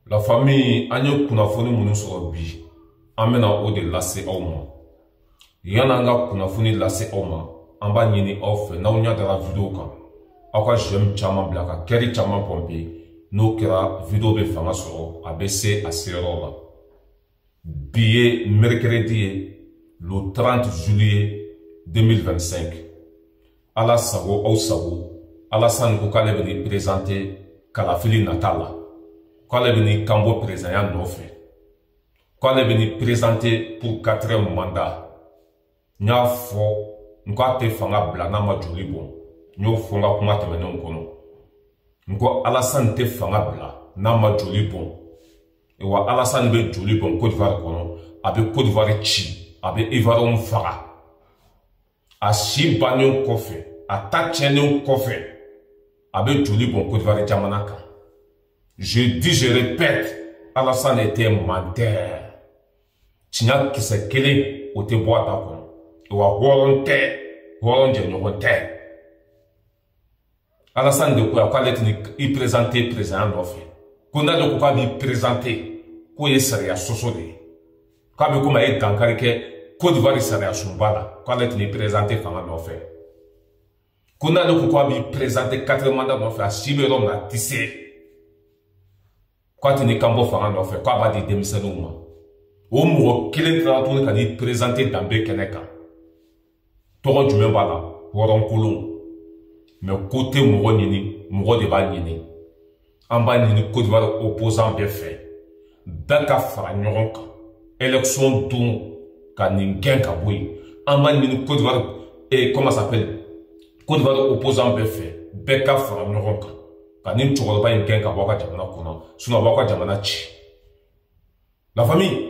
La famille an ye kunnafoni minnu sɔrɔ bi an bɛna o de lase aw ma. Yan'an ka kunnafoni lase aw ma, an b'a ɲini aw fɛ n'aw ɲadara video kan aw ka j'aime caman bila ka kɛri caman pomper n'o kɛra video bɛ fanga sɔrɔ a bɛ se a seyɔrɔ la. Bi ye mercredi ye le 30 juillet 2025. Ala sago aw sago Alassane ko k'ale bɛ ni présenter kalafili nata la. K'ale bɛ ni kanbɔ président ya nɔfɛ. K'ale bɛ ni présenter pour 4e mandat. N y'a fɔ n ko a tɛ fanga bila n'a ma joli bɔn. N y'o fɔ n ka kuma tɛmɛnenw kɔnɔ. N ko Alassane tɛ fanga bila n'a ma joli bɔn. Wa Alassane bɛ joli bɔn Côte d'Ivoire kɔnɔ, a bɛ Côte d'Ivoire ci, a bɛ Ivoirien faga. A si bannen kɔfɛ, a ta tiɲɛnen kɔfɛ, a bɛ joli bɔn Côte d'Ivoire jamana kan. Je dis, je répète, Alassane était menteur. Tiɲɛ kisɛ kelen o tɛ bɔ a da kɔnɔ. Wa hɔrɔn tɛ, hɔrɔn jɛɲɔgɔn tɛ. Alassane de ko k'ale tɛ i présenter président nɔfɛ. Ko n'ale ko k'a b'i présenter, k'o ye sariya sɔsɔ de ye. K'a bɛ komi a ye dankari kɛ Côte d'Ivoire sariya sunba la, k'ale tɛ n'i présenter fanga nɔfɛ. Ko n'ale ko k'a b'i présenter 4e mandat nɔfɛ, a si bɛ yɔrɔ min na a tɛ se. K'a tɛ n'i kan bɔ fanga nɔfɛ, k'a b'a di denmisɛnninw ma. O mɔgɔ kelen tilala tuguni ka n'i présenter danbe kɛnɛ kan. Tɔgɔ jumɛn b'a la? Hɔrɔnkolon. Mais ko tɛ mɔgɔ ɲini, mɔgɔ de b'a ɲini. An b'a ɲini Côte d'Ivoire opposant bɛɛ fɛ. Bɛɛ ka fara ɲɔgɔn kan. Élection don ka nin gɛn ka bɔ yen. An b'a ɲini Côte d'Ivoire, comment ça s'appelle? Côte d'Ivoire opposant bɛɛ fɛ. Bɛɛ ka fara ɲɔgɔn kan. Ka nin cɛkɔrɔba in gɛn ka bɔ a ka jamana kɔnɔ. Sinon a b'aw ka jamana ci. La famille,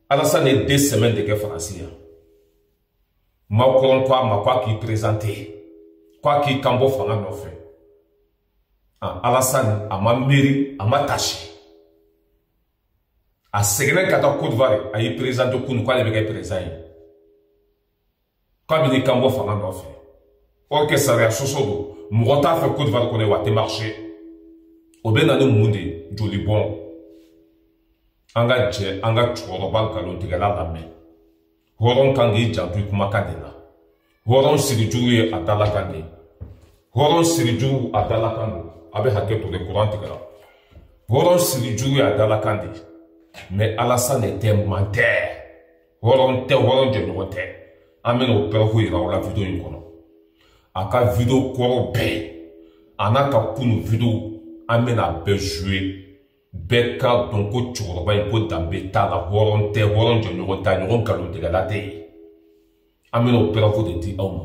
Alassane ye 2 semaines de kɛ Faransi yan. Macron ko a ma ko a k'i présenter. Ko a k'i kan bɔ fanga nɔfɛ. Alassane a ma miiri, a ma tâche. A seginna ka taa Côte d'Ivoire a y'i présenter kunu k'ale bɛ kɛ président ye. K'a bɛ n'i kan bɔ fanga nɔfɛ. Or que sariya sɔsɔ don. Mɔgɔ t'a fɛ Côte d'Ivoire kɔnɔ wa a tɛ marché. O bɛ na ni mun de ye? Joli bɔn. An ka jɛ an ka cɛkɔrɔba nkalontigɛla lamɛn. Hɔrɔn kan k'i janto i kumakan de la. Hɔrɔn sirijugu ye a dalakan de ye. Hɔrɔn sirijugu a dalakan don. A bɛ hakɛ to de kuran tigɛra. Hɔrɔn sirijugu ye a dalakan de ye. Mais Alassane était menteur. Hɔrɔn tɛ, hɔrɔn jɛɲɔgɔn tɛ. An bɛna o bɛɛ fɔ yira aw la video in kɔnɔ. A ka video kɔrɔ bɛɛ, a n'a ka kunu video an bɛna bɛɛ jouer. Bɛɛ ka dɔn ko cɛkɔrɔba in ko danbe t'a la, hɔrɔn tɛ, hɔrɔn jɛɲɔgɔn t'a, ɲɔgɔn nkalontigɛla tɛ yen. An bɛna o bɛɛ fɔ de di aw ma.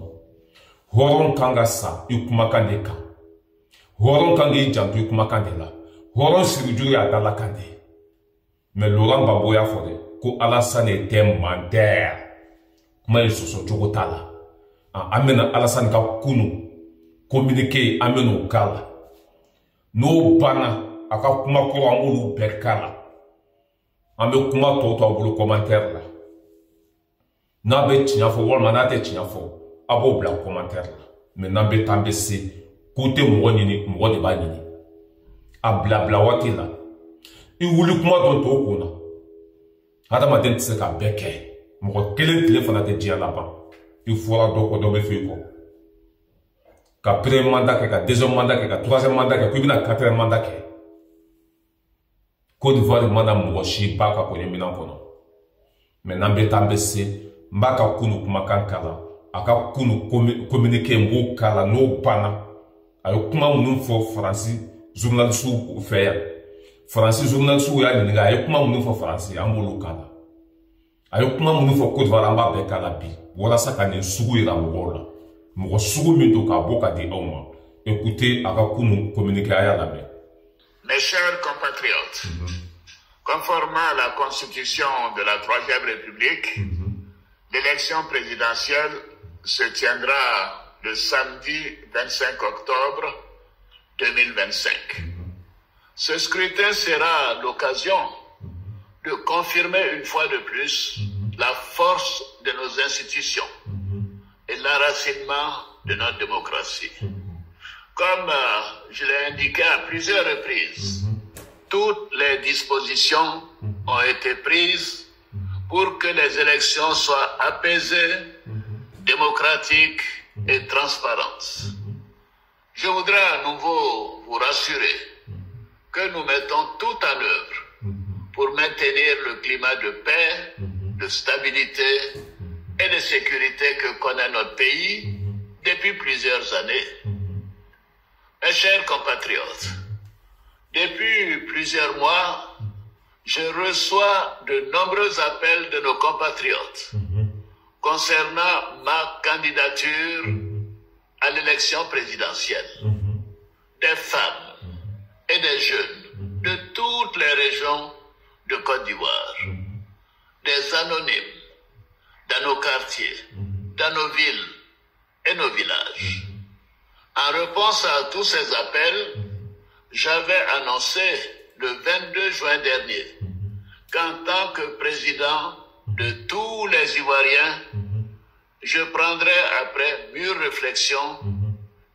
Hɔrɔn kan ka sa i kumakan de kan. Hɔrɔn kan k'i janto i kumakan de la. Hɔrɔn sirijugu y'a dalakan de ye. Mais Laurent Gbagbo y'a fɔ de ko Alassane était menteur. Kuma in sɔsɔ cogo t'a la. An bɛna Alassane ka kunu communiqué an bɛna o k'a la. N'o banna a ka kuma kɔrɔ an b'olu bɛɛ k'a la. An bɛ kuma tɔw to a bolo commentaire la. N'a bɛ tiɲɛ fɔ walima n'a tɛ tiɲɛ fɔ a b'o bila commentaire la. Mais n'an bɛ taa an bɛ se k'u tɛ mɔgɔ ɲini, mɔgɔ de b'a ɲini. A bila waati la. I wuli kuma dɔn tɔw kun na. Hadamaden tɛ se k'a bɛɛ kɛ. Mɔgɔ kelen tile fana tɛ diɲɛ laban. I fɔra dɔ kɔ dɔ bɛ fɔ i kɔ. Ka premier mandat kɛ, ka deuxième mandat kɛ, ka troisième mandat kɛ, k'i bɛna 4e mandat kɛ. Côte d'Ivoire mana mɔgɔ si ba ka kɔɲɛminɛn kɔnɔ. Mais n'an bɛ taa an bɛ se, n b'a ka kunu kumakan k'a la. A ka kunu communiqué n b'o k'a la n'o banna. A ye kuma minnu fɔ Faransi journaliste fɛ yan. Faransi journaliste y'a ɲininka, a ye kuma minnu fɔ Faransi, an b'olu k'a la. A ye kuma minnu fɔ Côte d'Ivoire, an b'a bɛɛ k'a la bi. Walasa ka nin sugu yira mɔgɔw la. Mɔgɔ sugu min don k'a bɔ ka di aw ma. Écoutez a ka kunu communiqué a y'a lamɛn. Mes chers compatriotes, conformément à la constitution de la Troisième République, l'élection présidentielle se tiendra le samedi 25 octobre 2025. Ce scrutin sera l'occasion de confirmer une fois de plus la force de nos institutions et l'enracinement de notre démocratie. Comme je l'ai indiqué à plusieurs reprises, toutes dispositions ont été prises pour que les élections soient apaisées, démocratiques et transparentes. Je voudrais à nouveau vous rassurer que nous mettons tout en œuvre pour maintenir le climat de paix, de stabilité et de sécurité que connaît notre pays depuis plusieurs années. Mes chers compatriotes, depuis plusieurs mois, je reçois de nombreux appels de nos compatriotes concernant ma candidature à l'élection présidentielle. Des femmes et des jeunes de toutes les régions de Côte d'Ivoire, des anonymes dans nos quartiers, dans nos villes et nos villages. En réponse à tous ces appels, j'avais annoncé le 22 juin dernier qu'en tant que président de tous les Ivoiriens, je prendrai après mûre réflexion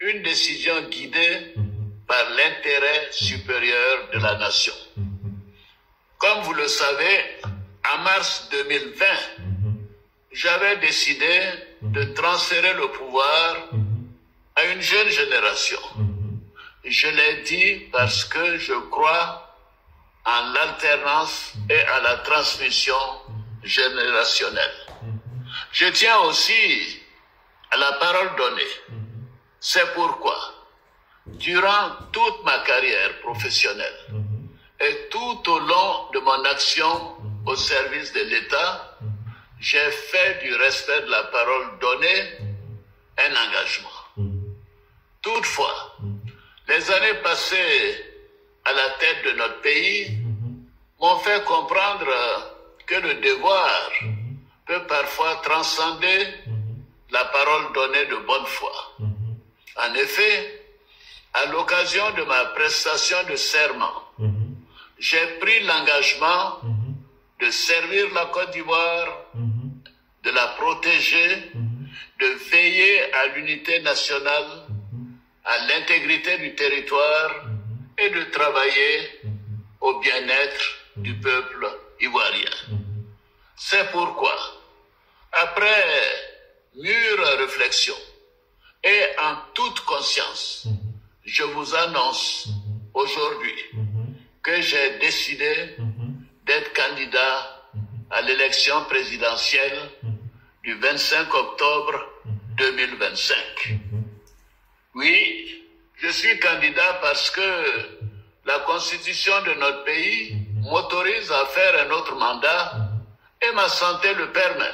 une décision guidée par l'intérêt supérieur de la nation. Comme vous le savez, en mars 2020, j'avais décidé de transférer le pouvoir à une jeune génération. Je l'ai dit parce que je crois en l'alternance et à la transmission générationnelle. Je tiens aussi à la parole donnée. C'est pourquoi, durant toute ma carrière professionnelle et tout au long de mon action au service de l'État, j'ai fait du respect de la parole donnée un engagement. Toutefois, les années passées à la tête de notre pays m'ont fait comprendre que le devoir peut parfois transcender la parole donnée de bonne foi. En effet, à l'occasion de ma prestation de serment, j'ai pris l'engagement de servir la Côte d'Ivoire, de la protéger, de veiller à l'unité nationale, à l'intégrité du territoire et de travailler au bien-être du peuple ivoirien. C'est pourquoi, après mûre réflexion et en toute conscience, je vous annonce aujourd'hui que j'ai décidé d'être candidat à l'élection présidentielle du 25 octobre 2025. Oui, je suis candidat parce que la constitution de notre pays m'autorise à faire un autre mandat et ma santé le permet.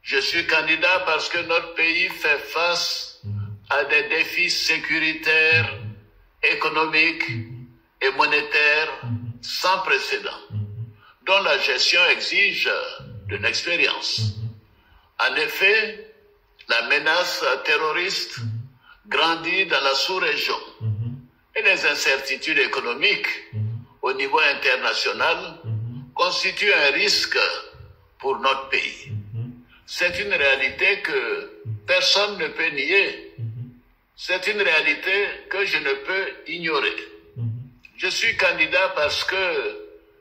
Je suis candidat parce que notre pays fait face à des défis sécuritaires, économiques et monétaires sans précédent, dont la gestion exige de l'expérience. En effet, la menace terroriste grandit dans la sous-région et les incertitudes économiques au niveau international constituent un risque pour notre pays. C'est une réalité que personne ne peut nier. C'est une réalité que je ne peux ignorer. Je suis candidat parce que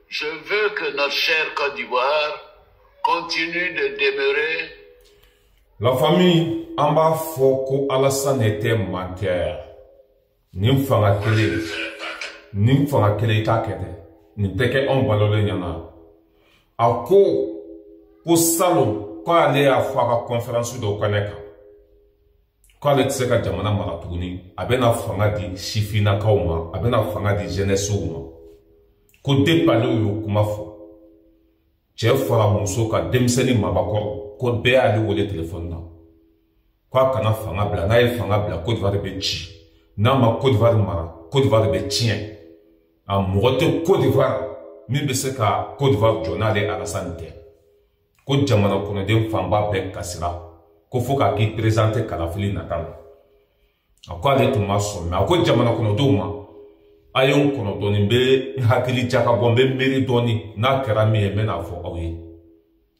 je veux que notre chère Côte d'Ivoire continue de demeurer. La famille Amba Foko Alassane était menteur. Nimfanga kele takede. Niteke on balole nyana. Ako ko salon ko ale a faka conférence do kaneka. Ko ale tseka jamana mara tuguni abena fanga di shifina kauma abena fanga di jeunesse uma. Ko depalo yo kuma fo. Che fara muso ka demseni mabako ko be ali wole téléphone na. Ko kana fanga bla na e fanga bla Côte d'Ivoire be chi. Na ma Côte d'Ivoire mara Côte d'Ivoire be tien. A moto Côte d'Ivoire mi be se ka Côte d'Ivoire journal Alassane te. Ko jamana kono dem famba be kasira. Ko fo ka ki présenter kalafili natal. Akwa le to maso me akwa jamana kono do ma. Ayon kono doni be hakili jaka bombe mbiri doni na kerami e mena fo awi.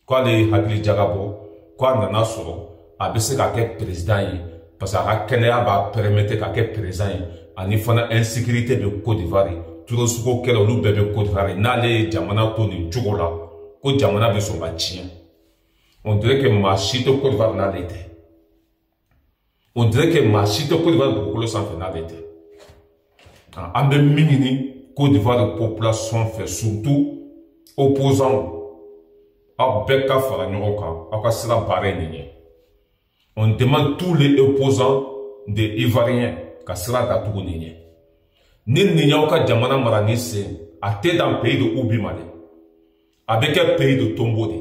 Kwa le hakili jaka bo kwa na soro abese ka ke président yi parce que kene ba permettre ka ke président yi ani fana insécurité de Côte d'Ivoire turosuko kɛra olu bɛɛ bɛ Côte d'Ivoire n'ale ye jamana to nin cogo la ko jamana bɛ sɔn ka tiɲɛ. On dirait que maa si tɛ Côte d'Ivoire n'ale tɛ. On dirait que maa si tɛ Côte d'Ivoire dugukolo sanfɛ n'ale tɛ. An bɛ min ɲini Côte d'Ivoire population fɛ surtout opposants aw bɛɛ ka fara ɲɔgɔn kan aw ka sira baara nin ye. On demande tous les opposants des Ivoiriens ka sira datugu nin ye. Ni nin y'aw ka jamana mara ni sen a tɛ dan pays de Ubi ma dɛ a bɛ kɛ pays de Tombo de.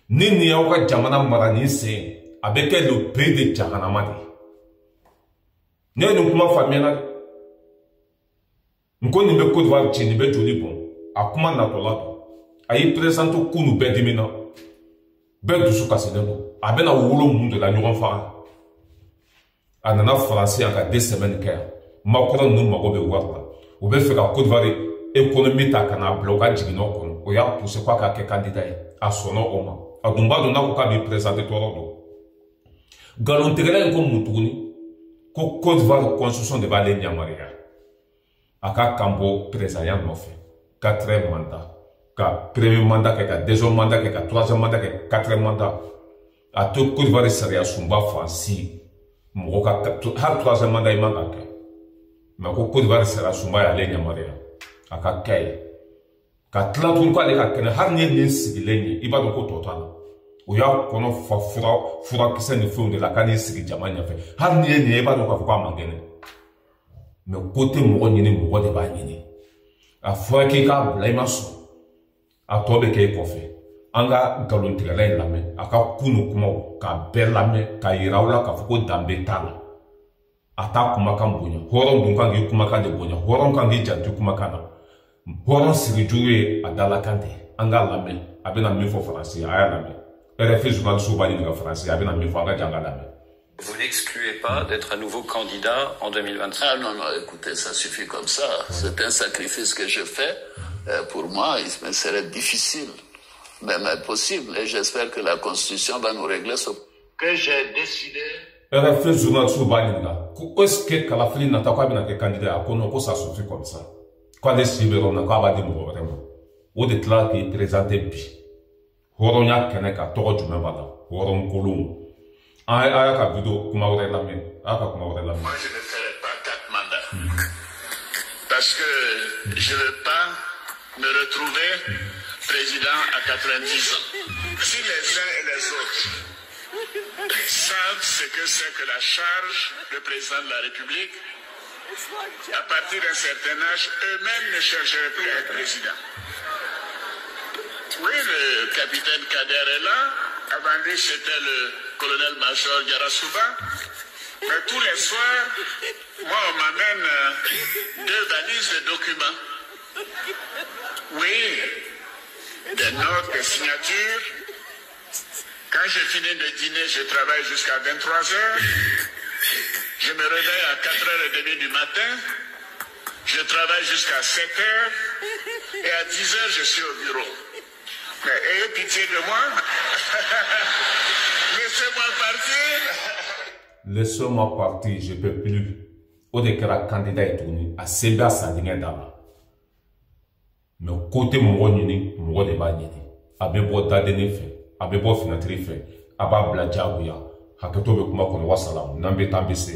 Ni nin y'aw ka jamana mara ni sen a bɛ kɛ le pays de Jahanama de. Ne ye nin kuma faamuyala dɛ. N ko nin bɛ Côte d'Ivoire ci nin bɛ joli bɔn a kuma natɔla don. A y'i présente kunu bɛɛ dimina bɛɛ dusu kasilen don a bɛna wolo mun de la ɲɔgɔn faga. A nana Faransi yan ka 2 semaines kɛ yan Macron ninnu mago bɛ wari la u bɛ fɛ ka Côte d'Ivoire économie ta ka n'a bila u ka jiginɛ kɔnɔ o y'a poussé k'a ka kɛ candidat ye a sɔnna o ma a dun b'a dɔn n'a ko k'a b'i présenter tɔɔrɔ don. Nkalontigɛla in ko mun tuguni ko Côte d'Ivoire constitution de b'ale yamaruya a ka kan bɔ président nɔfɛ 4e mandat ka premier mandat kɛ ka 2e mandat kɛ ka 3e mandat kɛ 4e mandat a to Côte d'Ivoire sariya sunba fansi mɔgɔ ka hali 3e mandat i man ka kɛ mais ko Côte d'Ivoire sariya sunba y'ale yamaruya a ka kɛ ye ka tila tuguni k'ale ka kɛnɛ hali ni ye nin sigilen ye i b'a dɔn ko tɔ t'a la o y'a kɔnɔ fa furakisɛ ni fɛnw de la k'a n'i sigi jama ɲɛfɛ hali ni ye nin ye i b'a dɔn k'a fɔ k'a man kɛnɛ mais ko tɛ mɔgɔ ɲini mɔgɔ de b'a ɲini a fɔra k'i k'a bila i ma sɔn a tɔ bɛ kɛ i kɔfɛ an ka nkalontigɛla in lamɛn a ka kunu kumaw k'a bɛɛ lamɛn k'a yira aw la k'a fɔ ko danbe t'a la a t'a kumakan bonya hɔrɔn dun kan k'i kumakan de bonya hɔrɔn kan k'i janto kumakan na hɔrɔn sigi jugu ye a dalakan tɛ an k'a lamɛn a bɛna min fɔ Faransi a y'a lamɛn RFI journaliste b'a ɲininka Faransi a bɛna min fɔ an ka jan ka lamɛn. Vous n'excluez pas d'être à nouveau candidat en 2025? Ah non, non, écoutez, ça suffit comme ça. C'est un sacrifice que je fais. Pour moi, il me serait difficile, même impossible. Et j'espère que la Constitution va nous régler ce que j'ai décidé. RFI journaliste b'a ɲininka ko est-ce que Kalafili nata k'a bɛna kɛ candidat a ko non ko ça suffit comme ça k'ale si bɛ yɔrɔ min na k'a b'a di mɔgɔ wɛrɛ ma o de tila k'i présenter bi hɔrɔnya kɛnɛ kan tɔgɔ jumɛn b'a la hɔrɔn kolon. Moi, je ne ferai pas 4 mandats. Parce que je ne veux pas me retrouver président à 90 ans. Si les uns et les autres savent ce que c'est que la charge de président de la République, à partir d'un certain âge, eux-mêmes ne chercheraient plus à être président. Oui, le capitaine Kader est là. Avant lui, c'était le colonel-major Yarasuba. Mais tous les soirs, moi, on m'amène 2 valises de documents. Oui, des notes, des signatures. Quand je finis de dîner, je travaille jusqu'à 23 heures. Je me réveille à 4h30 du matin. Je travaille jusqu'à 7h. Et à 10h, je suis au bureau. Mais ayez pitié de moi. Laissez-moi partir. Laissez-moi partir, je ne peux plus. O de kɛra candidat ye tuguni a sen bɛ a san dingɛ da la mais côté mɔgɔ ɲini mɔgɔ de b'a ɲini a bɛ bɔ dadenni fɛ a bɛ bɔ finatiri fɛ a b'a bila jagoya hakɛto bɛ kuma kɔnɔ wasalamu n'an bɛ taa an bɛ se.